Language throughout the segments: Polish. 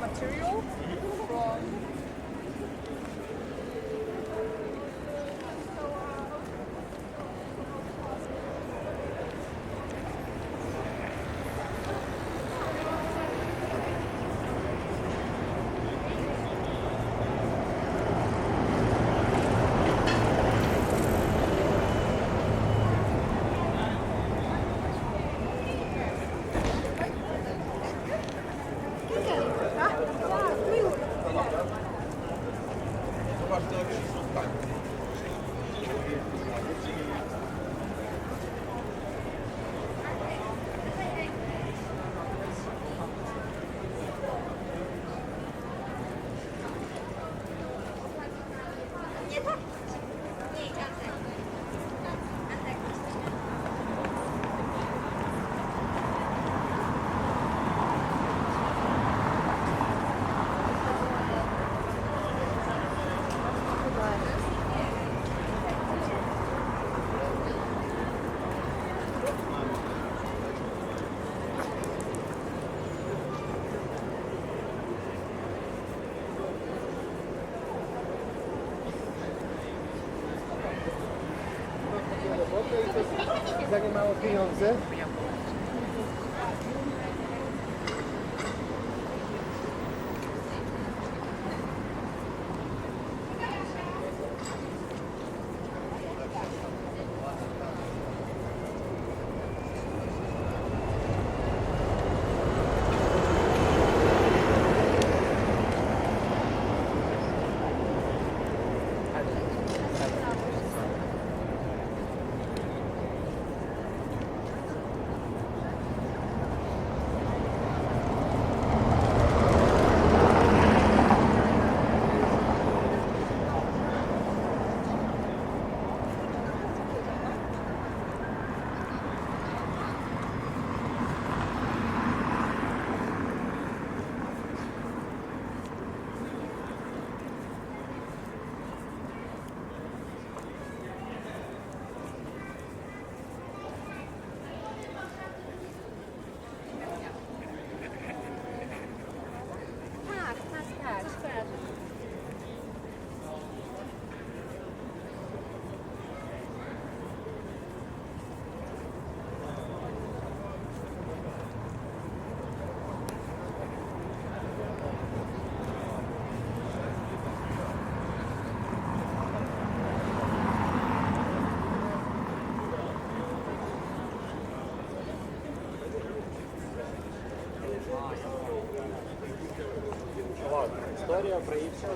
material from. Za nie mało pieniądze. Історія про її все.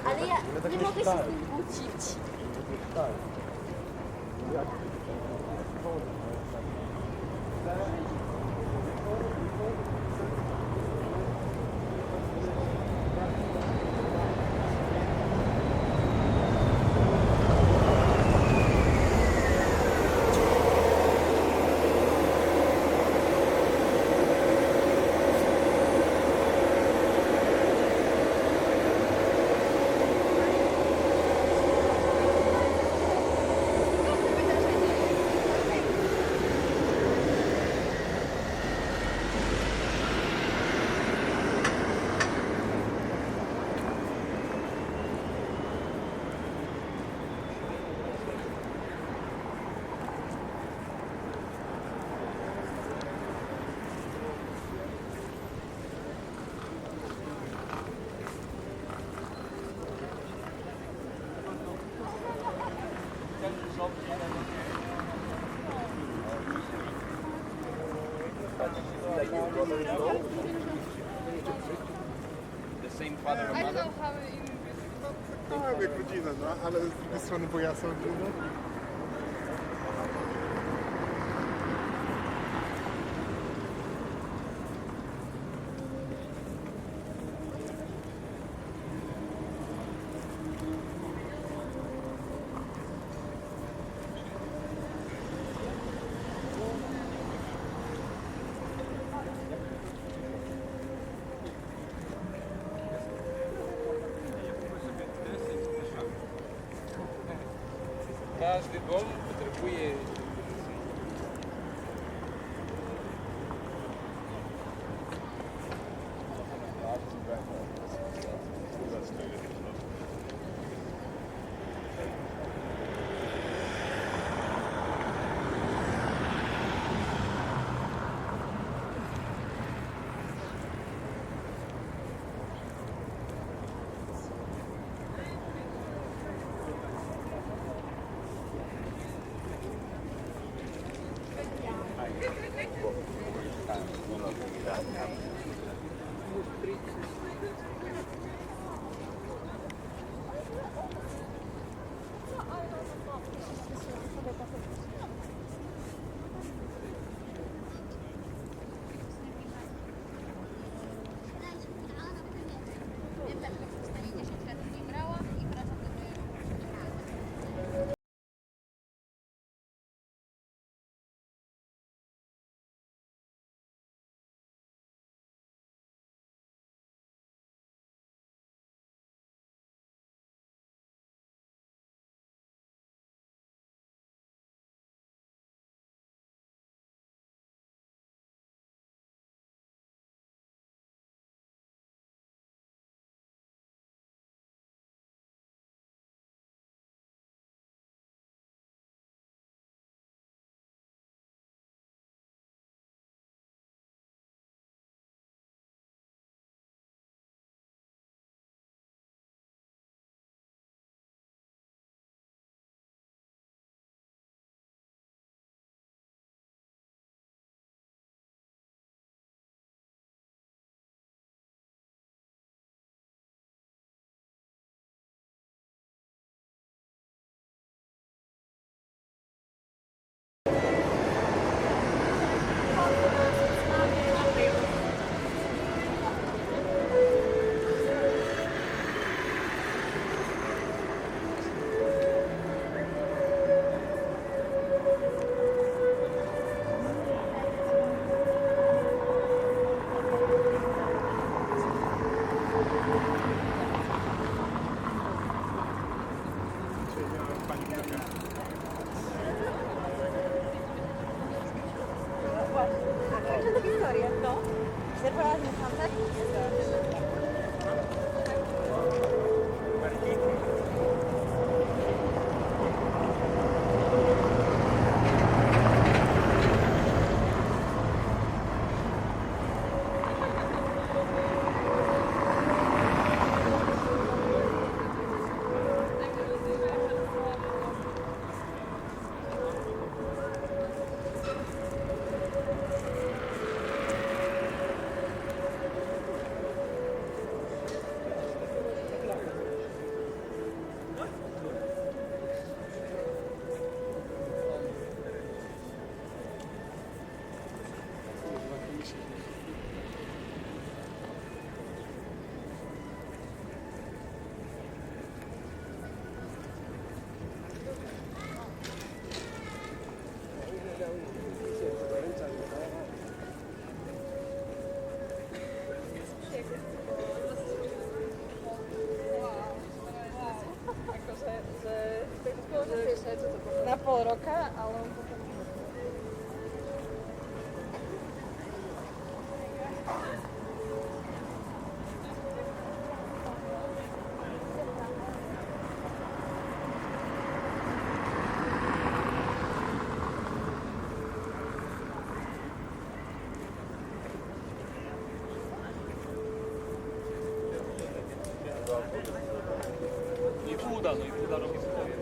Ale ja nie mogę się z nim kłócić. I don't know how in No, jak rodzina, no, ale z drugiej strony, bo ja sobie, no. Każdy dom potrzebuje na pol roka, ale on potom... No i Buda robi swoje.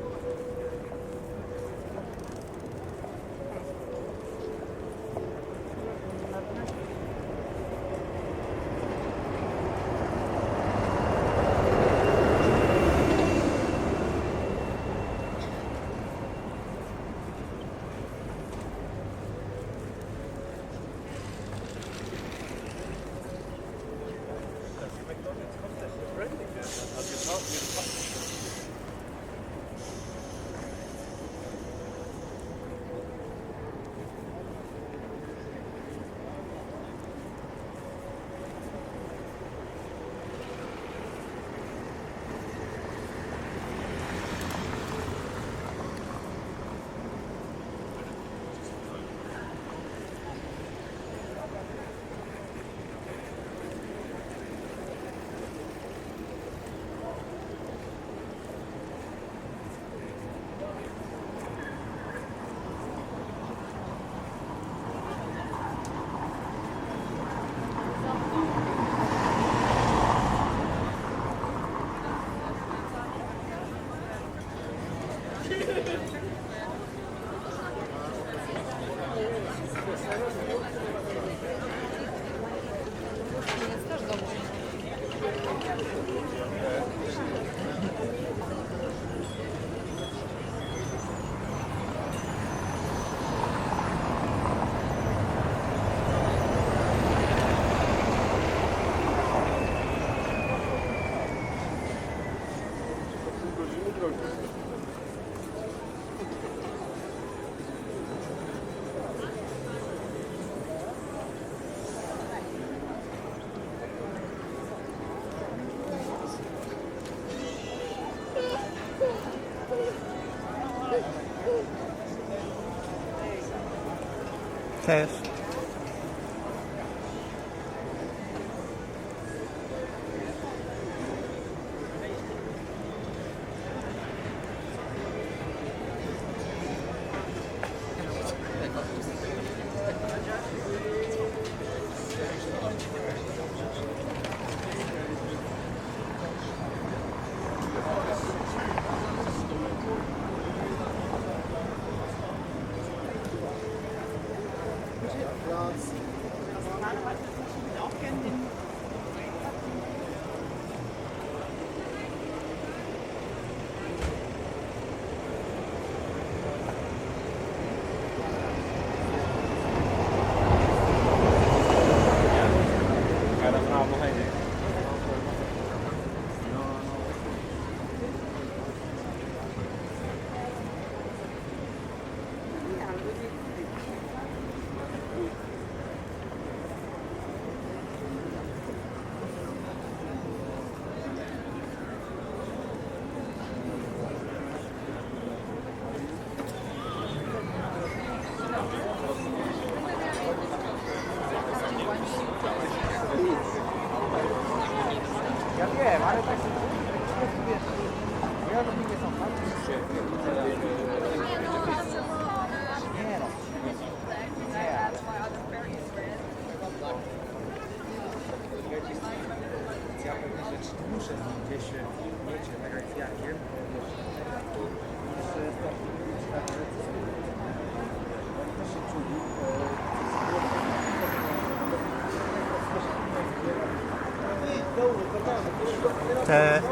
Cześć.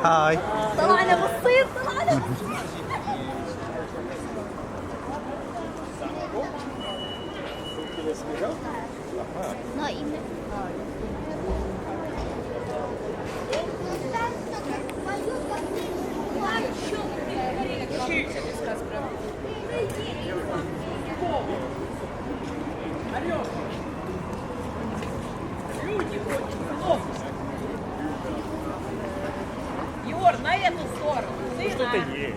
هاي. طلعنا بالصيف طلعنا بالصيف. نايم. Егор, на эту сторону. Что-то есть.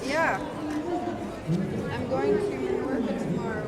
Yeah. I'm going to work tomorrow.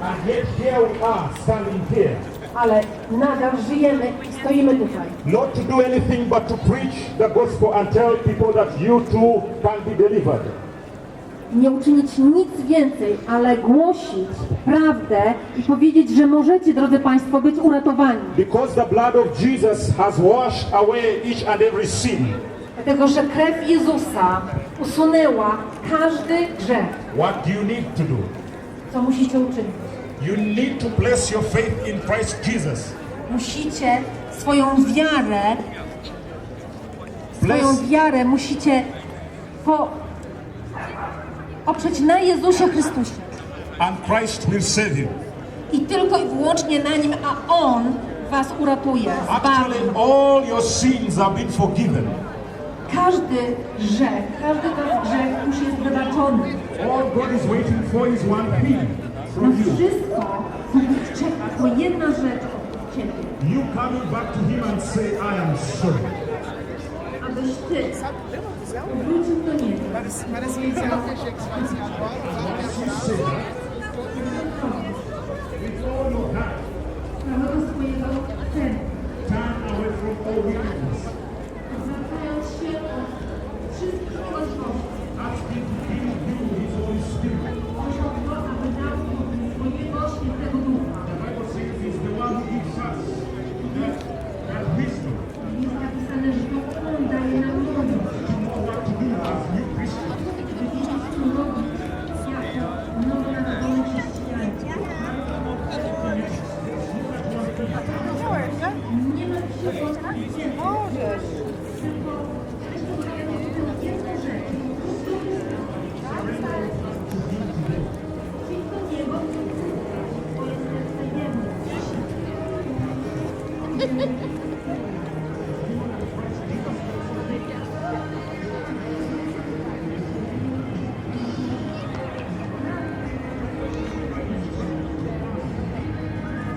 And yet here we are standing here. Ale nadal żyjemy i stoimy tutaj. Not to do anything but to preach the gospel and tell people that you too can be delivered. Nie uczynić nic więcej, ale głosić prawdę i powiedzieć, że możecie, drodzy Państwo, być uratowani. Because the blood of Jesus has washed away each and every sin. Dlatego, że krew Jezusa usunęła każdy grzech. What do you need to do? Co musicie uczynić? You need to place your faith in Christ Jesus. Musicie swoją wiarę musicie oprzeć na Jezusie Chrystusie. And Christ will save you. I tylko i wyłącznie na Nim, a On was uratuje. Actually, all your sins have been forgiven. Każdy nasz grzech już jest wybaczony. All God is waiting for is one thing Na from you. wszystko, co Bóg czeka, to jedna rzecz od Ciebie. You coming back to Him and say, I am sorry. Abyś Ty wrócił do Niego. Parece que inicialmente achei que se fazia agora, já